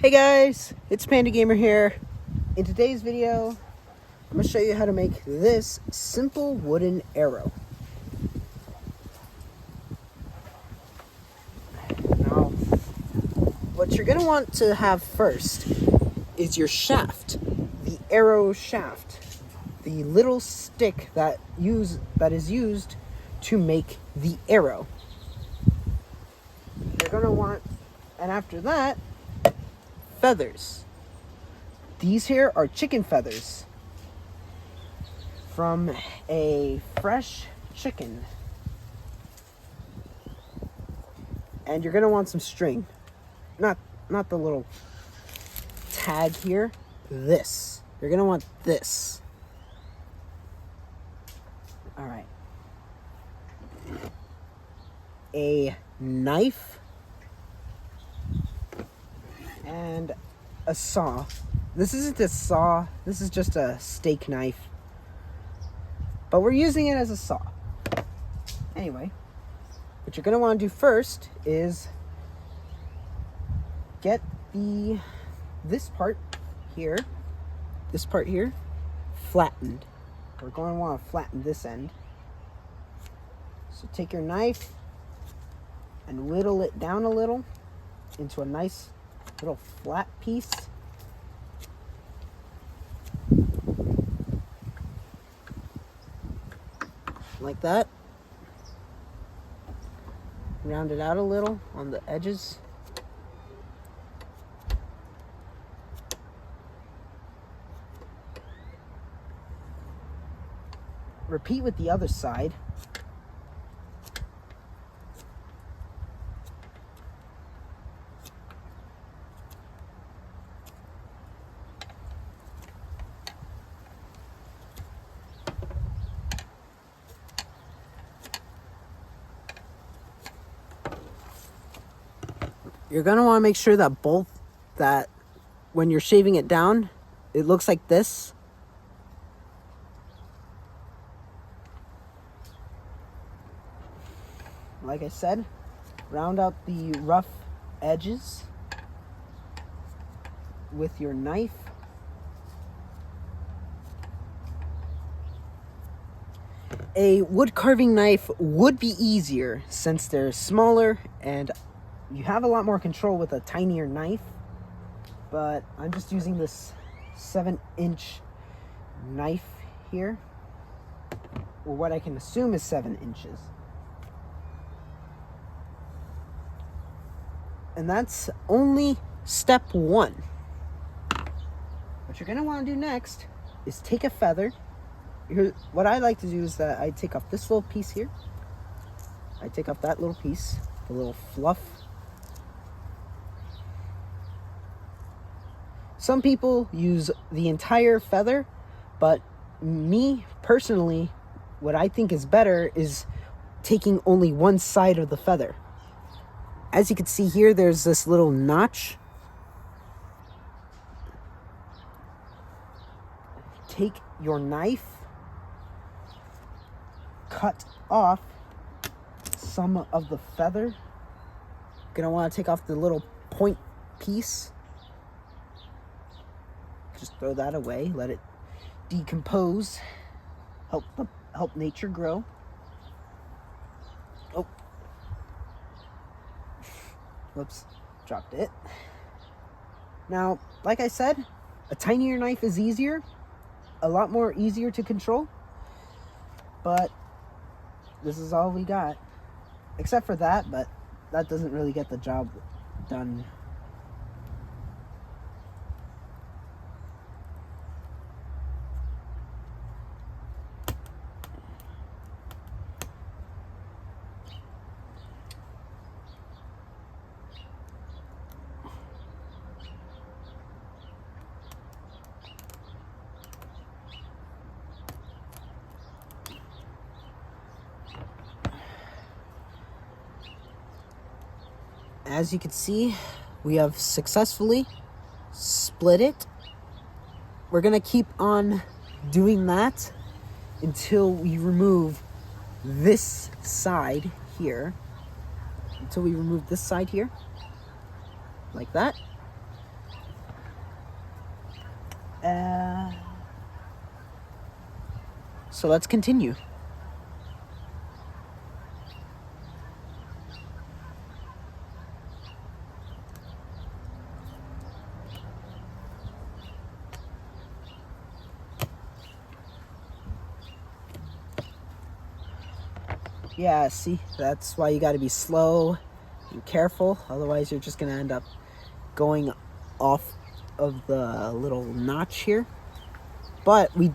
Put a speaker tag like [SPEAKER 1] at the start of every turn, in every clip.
[SPEAKER 1] Hey guys, it's Panda Gamer here. In today's video, I'm going to show you how to make this simple wooden arrow. Now, what you're going to want to have first is your shaft, the arrow shaft, the little stick that is used to make the arrow. You're going to want, and after that, feathers. These here are chicken feathers from a fresh chicken. And you're gonna want some string. Not the little tag here. This. You're gonna want this. Alright. A knife and a saw. This isn't a saw, this is just a steak knife, but we're using it as a saw. Anyway, what you're going to want to do first is get this part here flattened. We're going to want to flatten this end. So take your knife and whittle it down a little into a nice little flat piece. Like that. Round it out a little on the edges. Repeat with the other side. You're going to want to make sure that when you're shaving it down, it looks like this. Like I said, round out the rough edges with your knife. A wood carving knife would be easier since they're smaller and you have a lot more control with a tinier knife, but I'm just using this 7-inch knife here, or what I can assume is 7 inches. And that's only step one. What you're going to want to do next is take a feather. What I like to do is that I take off this little piece here. I take off that little piece, the little fluff. Some people use the entire feather, but me personally, what I think is better is taking only one side of the feather. As you can see here, there's this little notch. Take your knife, cut off some of the feather. You're gonna want to take off the little point piece. Just throw that away, let it decompose, help nature grow. Oh, whoops, dropped it. Now, like I said, a tinier knife is easier, a lot more easier to control, but this is all we got. Except for that, but that doesn't really get the job done. As you can see, we have successfully split it. We're gonna keep on doing that until we remove this side here. Like that. So let's continue. Yeah, see, that's why you got to be slow and careful. Otherwise, you're just going to end up going off of the little notch here. But we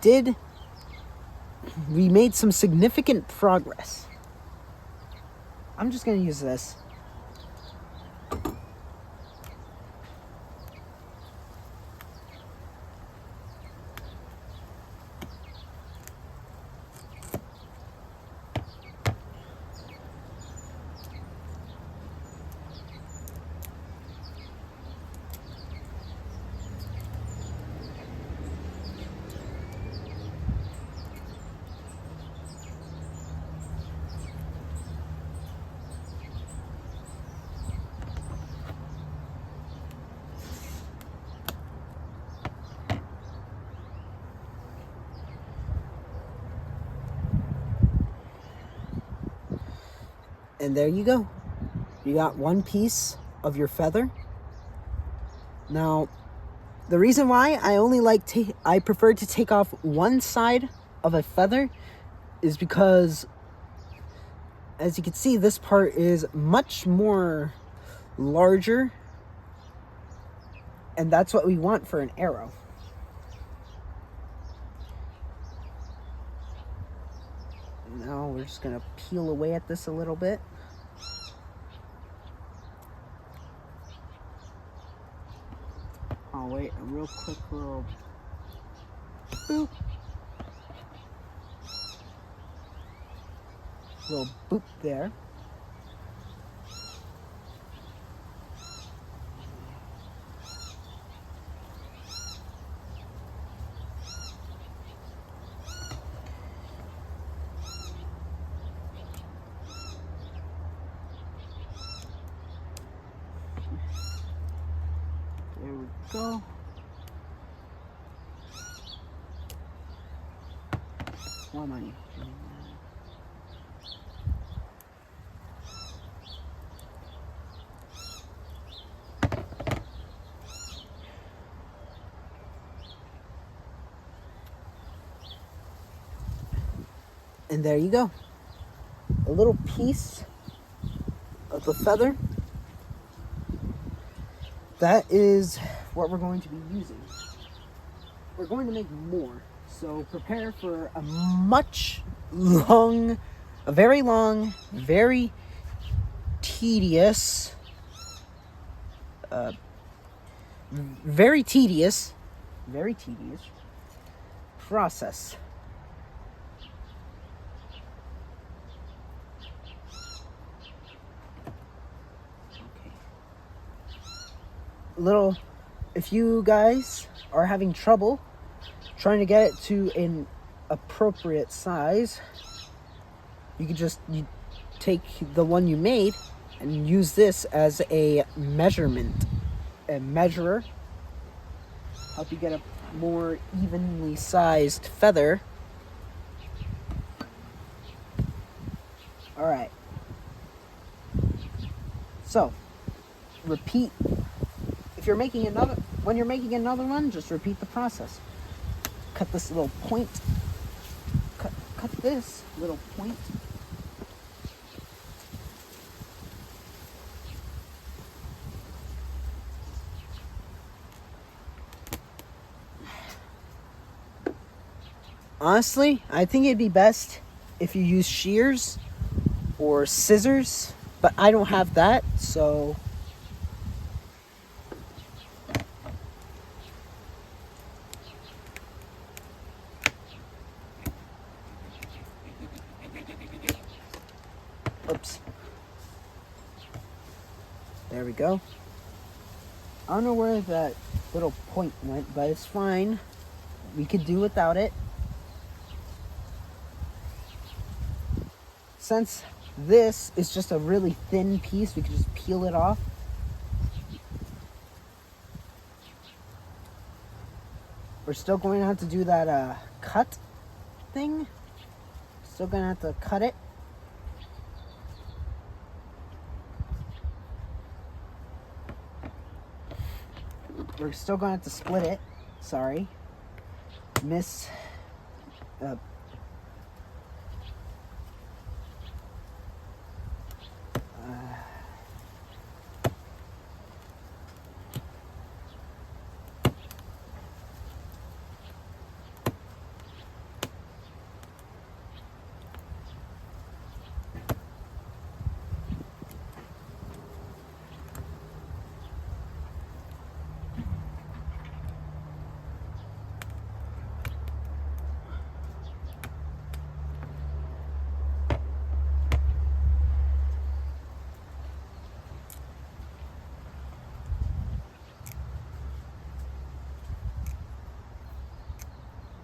[SPEAKER 1] made some significant progress. I'm just going to use this. And there you go. You got one piece of your feather. Now, the reason why I prefer to take off one side of a feather is because, as you can see, this part is much more larger, and that's what we want for an arrow. Now we're just gonna peel away at this a little bit. Oh wait, a real quick little boop. Little boop there. There we go. More money. And there you go. A little piece of the feather. That is what we're going to be using. We're going to make more. So prepare for a very long, very tedious, process. If you guys are having trouble trying to get it to an appropriate size, you take the one you made and use this as a measurer, help you get a more evenly sized feather. All right. So, repeat. When you're making another one, just repeat the process. Cut this little point. Cut this little point. Honestly, I think it'd be best if you use shears or scissors, but I don't have that, so oops. There we go. I don't know where that little point went, but it's fine. We could do without it. Since this is just a really thin piece, we could just peel it off. We're still going to have to do that cut thing. Still going to have to cut it. We're still going to have to split it. Sorry. Miss...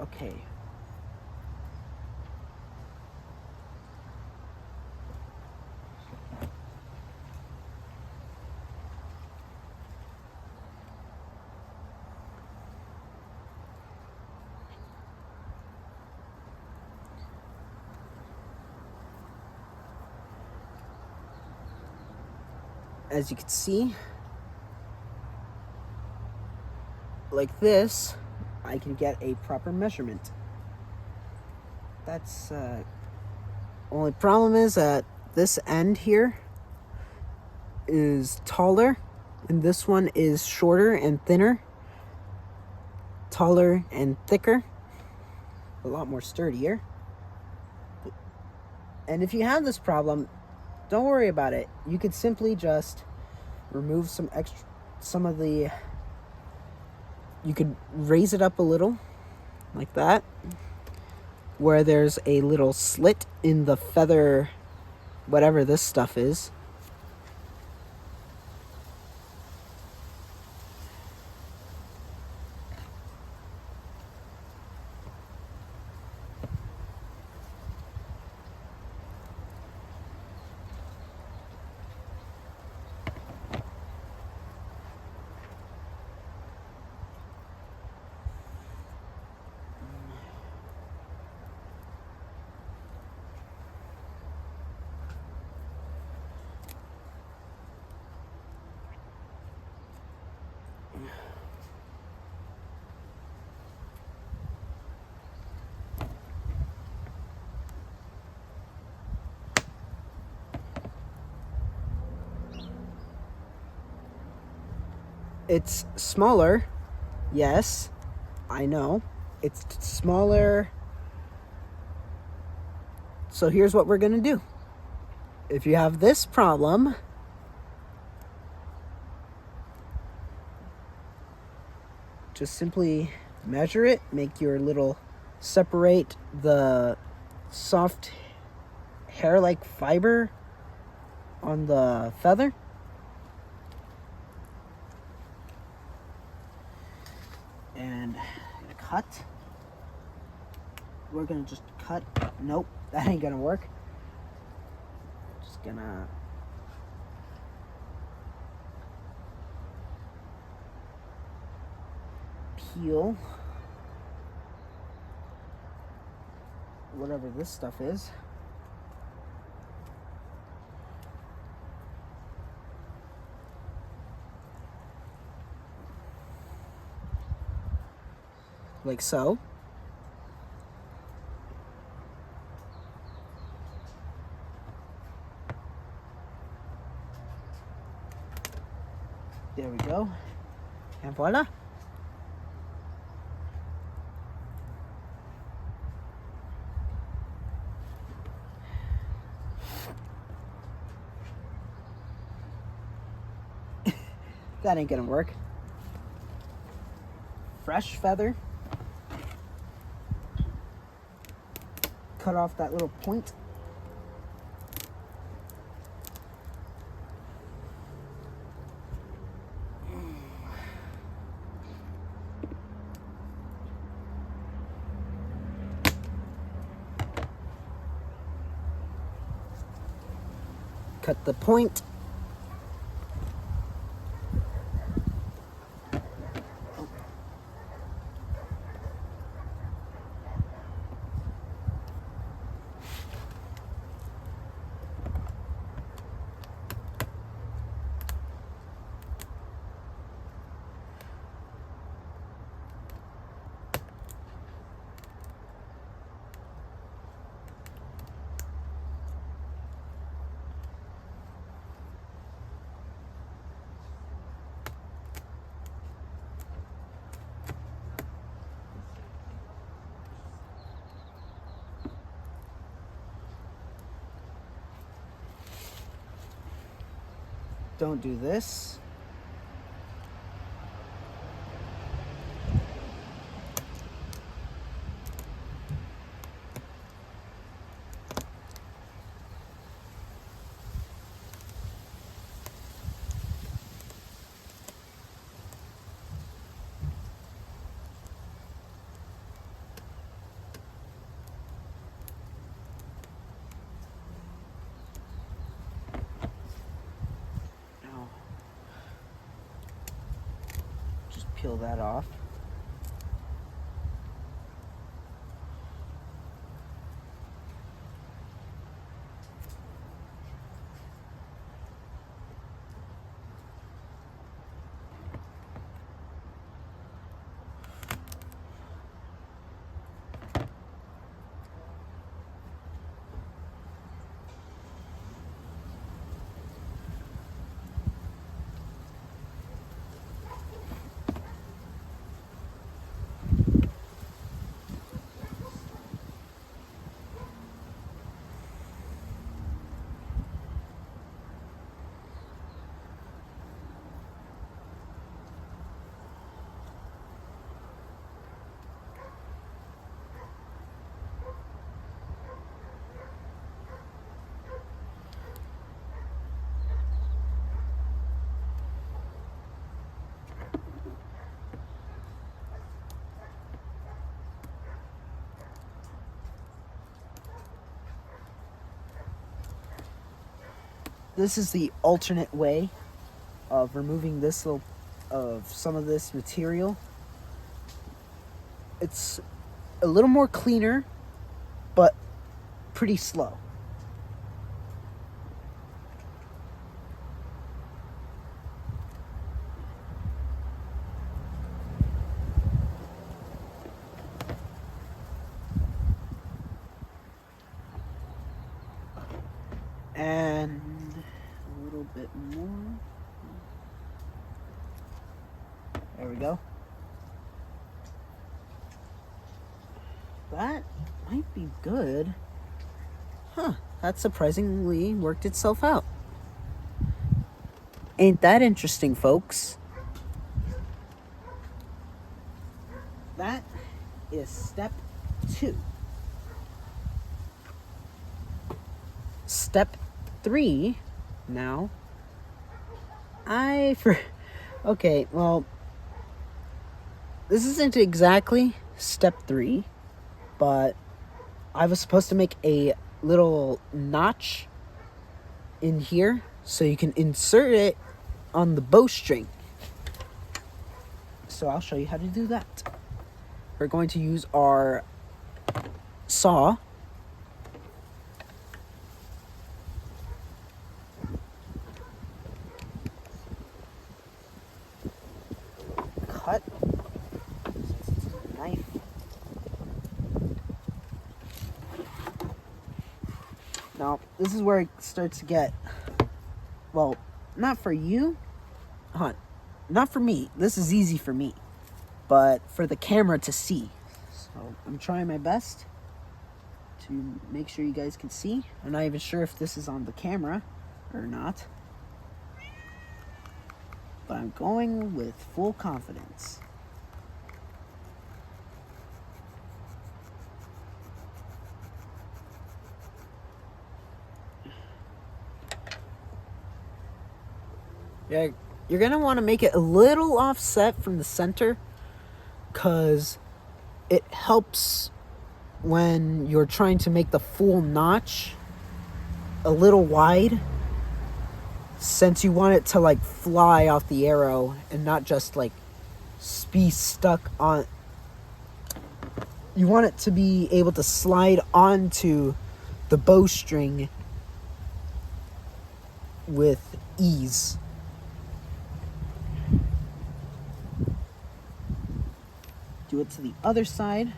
[SPEAKER 1] Okay. As you can see, like this, I can get a proper measurement. That's only problem is that this end here is taller and this one is shorter and thinner, taller and thicker, a lot more sturdier. And if you have this problem, don't worry about it. You could simply just remove some of the, you could raise it up a little like that, where there's a little slit in the feather, whatever this stuff is. It's smaller, yes, I know. It's smaller. So here's what we're gonna do. If you have this problem, just simply measure it, make your little, separate the soft hair-like fiber on the feather. And cut. We're gonna just cut. Nope, that ain't gonna work. Just gonna peel whatever this stuff is. Like so. There we go. And voila. That ain't gonna work. Fresh feather. Cut off that little point. Cut the point. don't do this. Just peel that off. This is the alternate way of removing some of this material. It's a little more cleaner, but pretty slow. And a little bit more. There we go. That might be good. Huh, that surprisingly worked itself out. Ain't that interesting, folks? That is step 2. Step 3 now. Okay, well, this isn't exactly step 3, but I was supposed to make a little notch in here so you can insert it on the bowstring. So I'll show you how to do that. We're going to use our saw. Cut knife. Now, this is where it starts to get, well, not for you, not for me. This is easy for me, but for the camera to see. So I'm trying my best to make sure you guys can see. I'm not even sure if this is on the camera or not, but I'm going with full confidence. Yeah, you're gonna want to make it a little offset from the center, because it helps when you're trying to make the full notch a little wide, since you want it to like fly off the arrow and not just like be stuck on. You want it to be able to slide onto the bowstring with ease. Do it to the other side.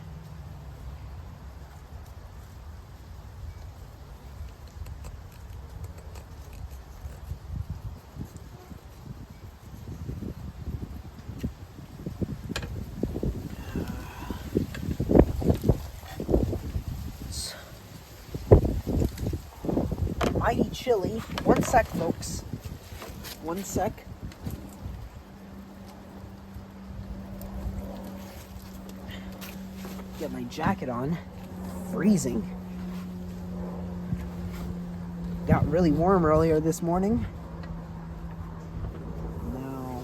[SPEAKER 1] It's mighty chilly. One sec, folks. 1 sec. Get my jacket on. Freezing. Got really warm earlier this morning. Now,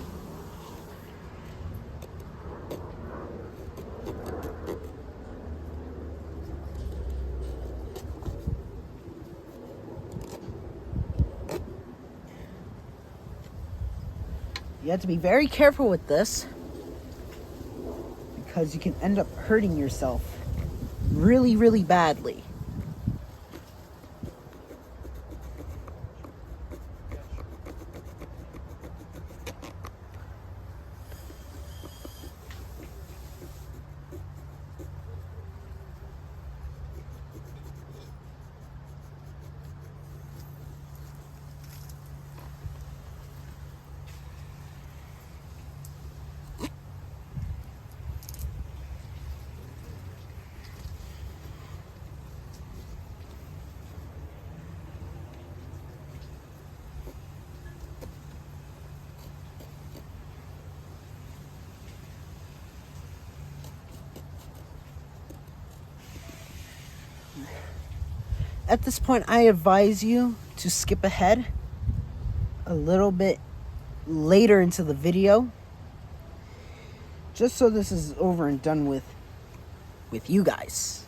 [SPEAKER 1] you have to be very careful with this because you can end up hurting yourself really, really badly. At this point, I advise you to skip ahead a little bit later into the video, just so this is over and done with you guys.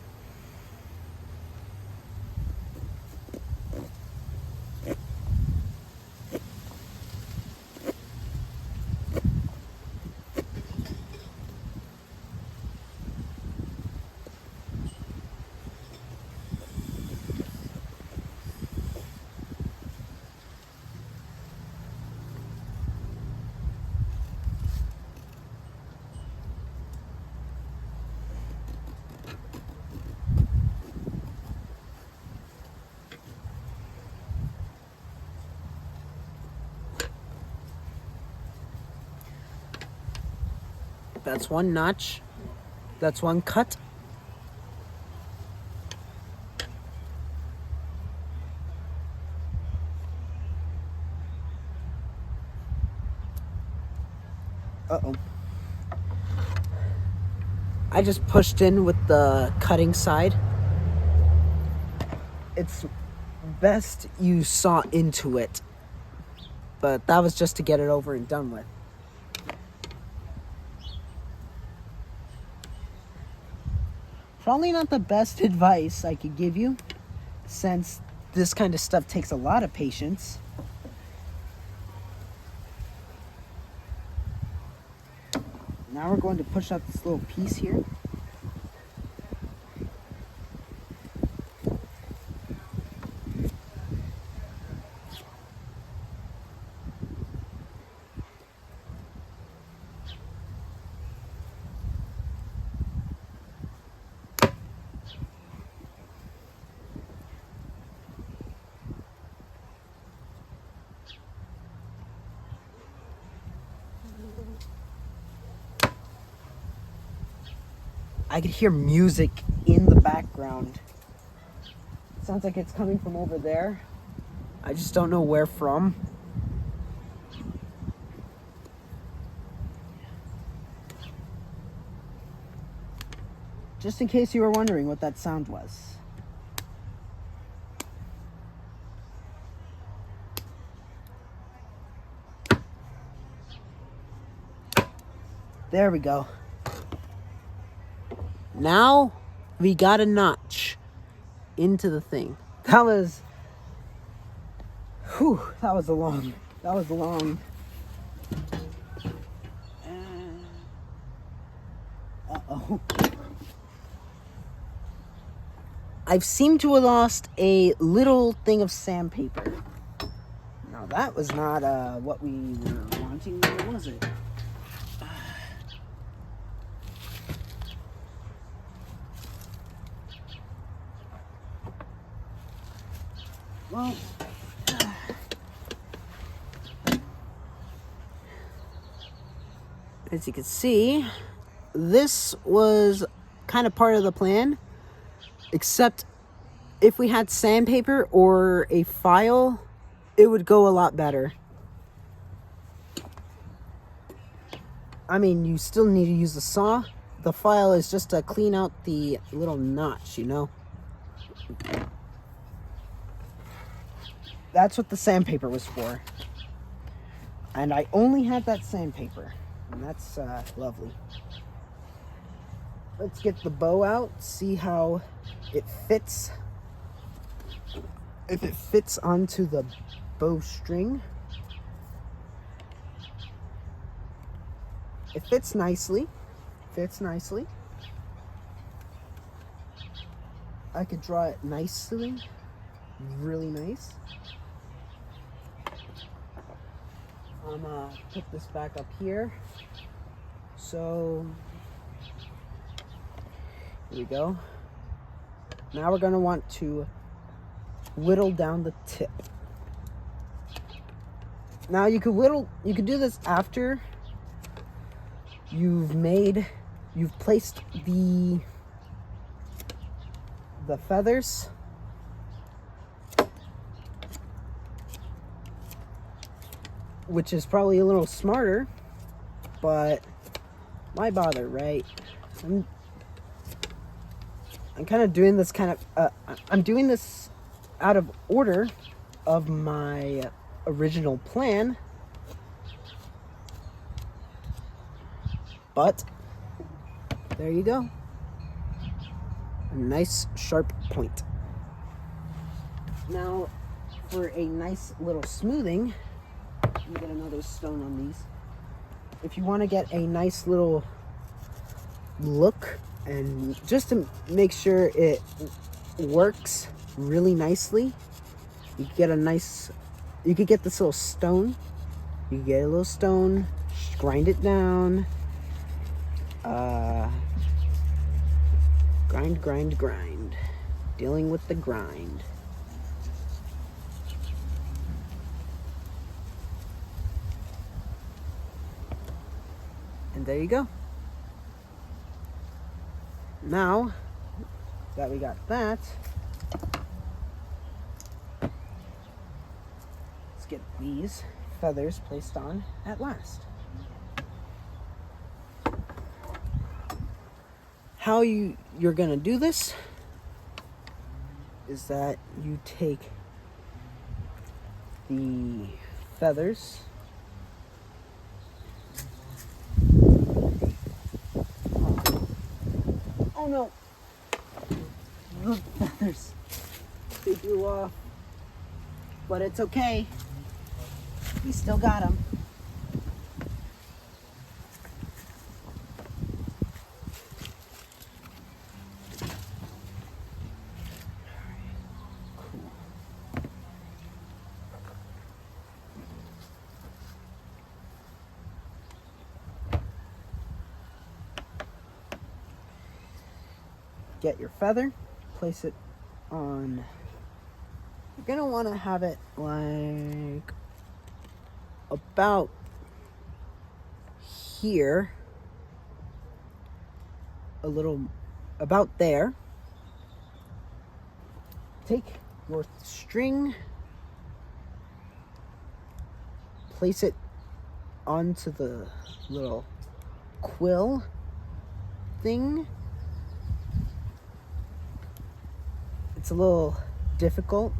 [SPEAKER 1] That's one notch. That's one cut. Uh-oh. I just pushed in with the cutting side. It's best you saw into it, but that was just to get it over and done with. Probably not the best advice I could give you, since this kind of stuff takes a lot of patience. Now we're going to push out this little piece here. I could hear music in the background. It sounds like it's coming from over there. I just don't know where from. Just in case you were wondering what that sound was. There we go. Now we got a notch into the thing. That was a long. Uh-oh. I've seemed to have lost a little thing of sandpaper. Now that was not what we were wanting, was it? Well, as you can see, this was kind of part of the plan, except if we had sandpaper or a file, it would go a lot better. I mean, you still need to use the saw. The file is just to clean out the little notch, you know? That's what the sandpaper was for. And I only had that sandpaper. And that's lovely. Let's get the bow out, see how it fits. If it fits onto the bowstring. It fits nicely. I could draw it nicely. Really nice. I'm gonna put this back up here. So, here we go. Now we're gonna want to whittle down the tip. Now you could do this after you've placed the feathers. Which is probably a little smarter, but why bother, right? I'm kind of doing this I'm doing this out of order of my original plan, but there you go. A nice sharp point. Now, for a nice little smoothing, you get another stone on these. If you want to get a nice little look, and just to make sure it works really nicely, you could get this little stone. You could get a little stone, grind it down, grind, dealing with the grind. And there you go. Now that we got that, let's get these feathers placed on at last. How you're gonna do this is that you take the feathers, oh no, the feathers, they blew off, but it's okay, we still got them. Get your feather, place it on. You're gonna want to have it like about here, a little about there. Take your string, place it onto the little quill thing. It's a little difficult,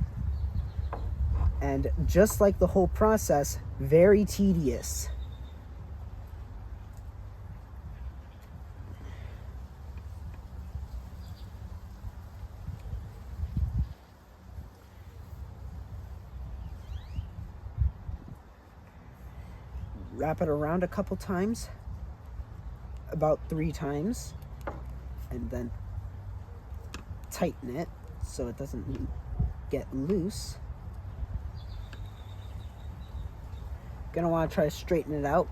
[SPEAKER 1] and just like the whole process, very tedious. Wrap it around a couple times, about 3 times, and then tighten it so it doesn't get loose. Gonna want to try to straighten it out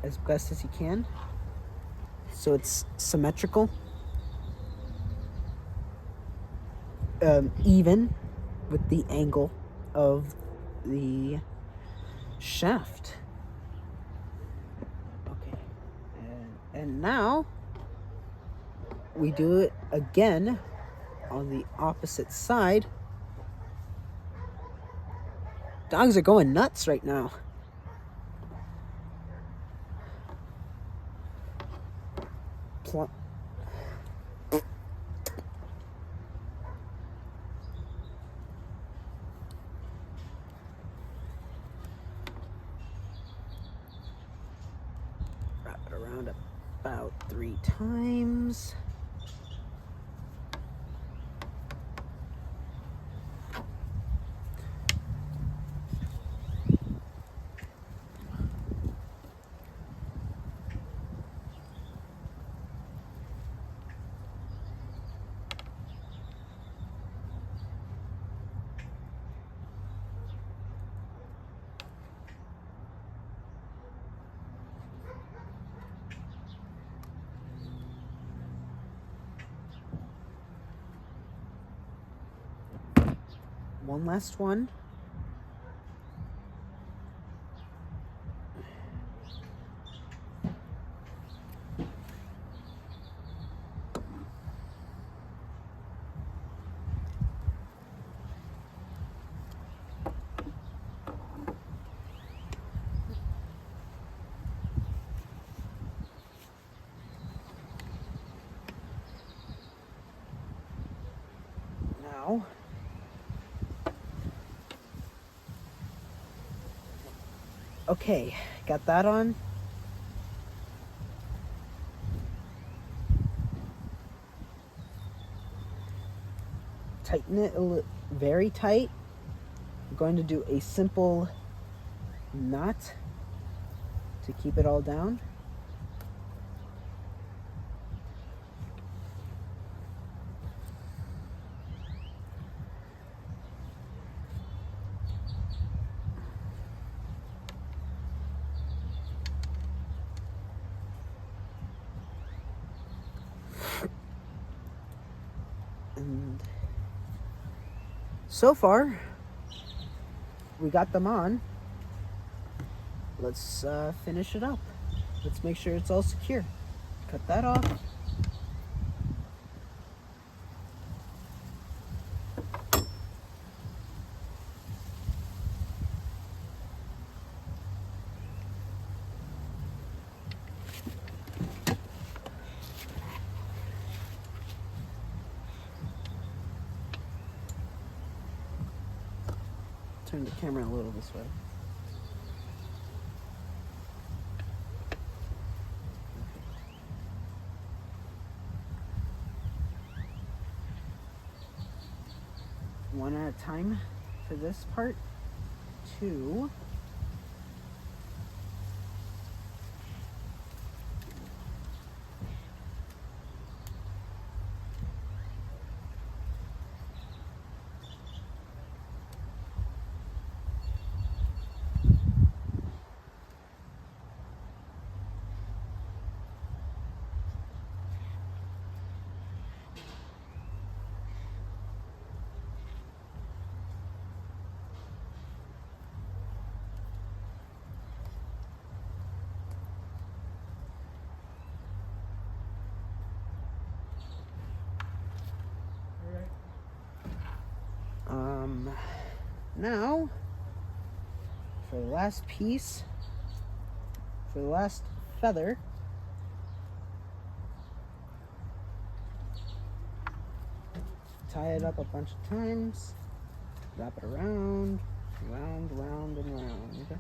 [SPEAKER 1] as best as you can so it's symmetrical, even with the angle of the shaft. Okay, and now we do it again on the opposite side. Dogs are going nuts right now. Wrap it around about 3 times. One last one. Now, okay, got that on. Tighten it very tight. I'm going to do a simple knot to keep it all down. And so far, we got them on. Let's finish it up. Let's make sure it's all secure. Cut that off. Turn the camera a little this way. One at a time for this part. 2. Now, for the last piece, for the last feather, tie it up a bunch of times, wrap it around, round, round, and round.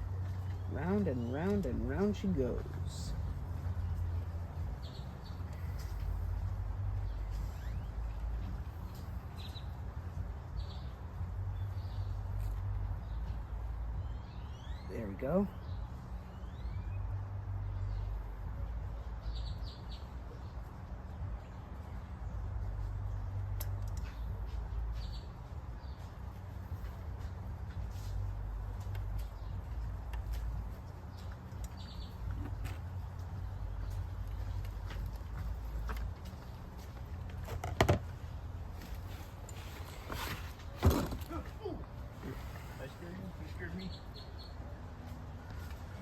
[SPEAKER 1] Round and round and round she goes. There we go.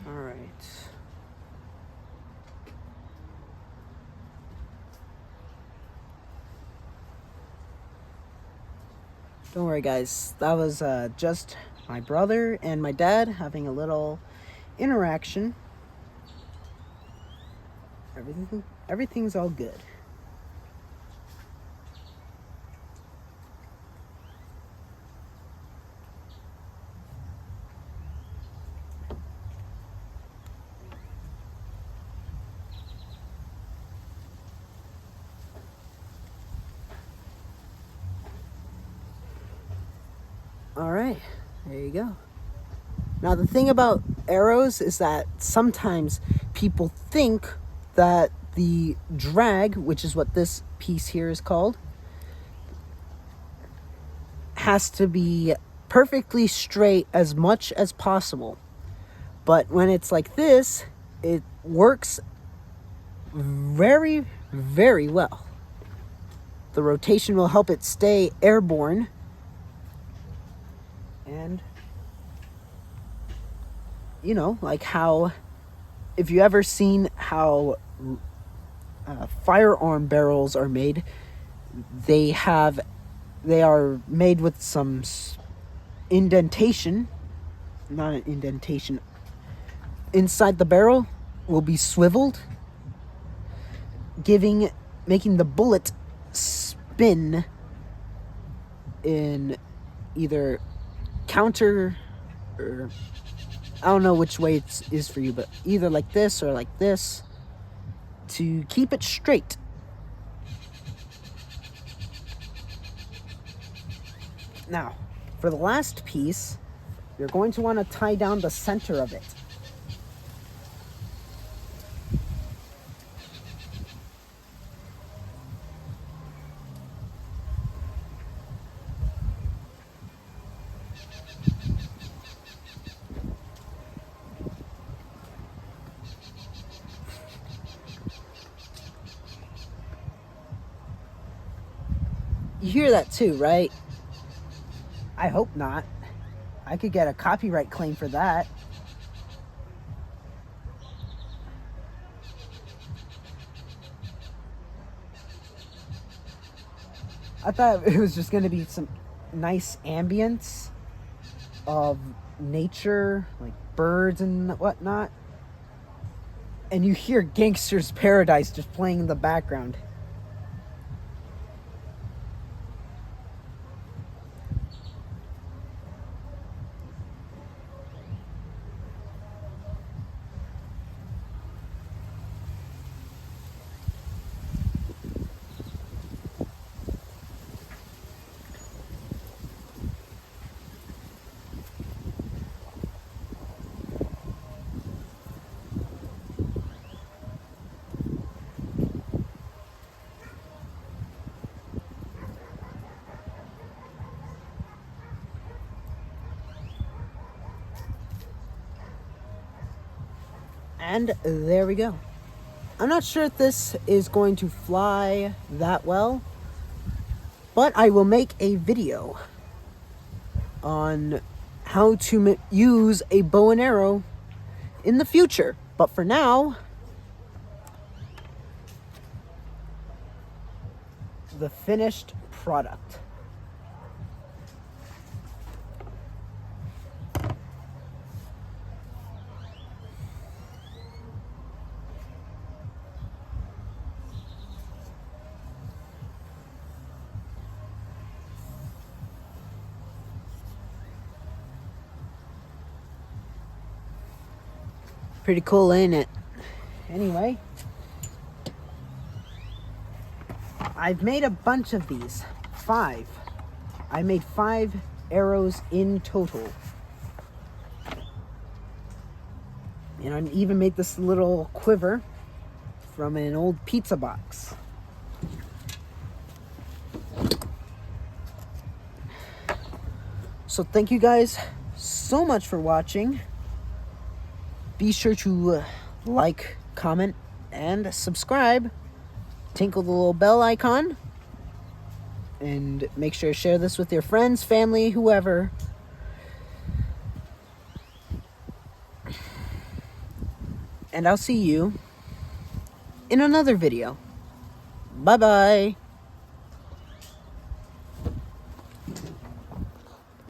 [SPEAKER 1] All right. Don't worry, guys. That was just my brother and my dad having a little interaction. Everything everything's all good. All right, there you go. Now the thing about arrows is that sometimes people think that the drag, which is what this piece here is called, has to be perfectly straight as much as possible. But when it's like this, it works very, very well. The rotation will help it stay airborne. And, you know, like how, if you ever seen how firearm barrels are made, they are made with some indentation, not an indentation, inside the barrel will be swiveled, making the bullet spin in either counter, or I don't know which way it is for you, but either like this or like this to keep it straight. Now, for the last piece, you're going to want to tie down the center of it. You hear that too, right? I hope not. I could get a copyright claim for that. I thought it was just going to be some nice ambience of nature, like birds and whatnot. And you hear Gangster's Paradise just playing in the background. And there we go. I'm not sure if this is going to fly that well, but I will make a video on how to use a bow and arrow in the future. But for now, the finished product. Pretty cool, ain't it? Anyway, I've made a bunch of these. 5. I made 5 arrows in total. And I even made this little quiver from an old pizza box. So thank you guys so much for watching. Be sure to like, comment, and subscribe. Tinkle the little bell icon. And make sure to share this with your friends, family, whoever. And I'll see you in another video. Bye-bye.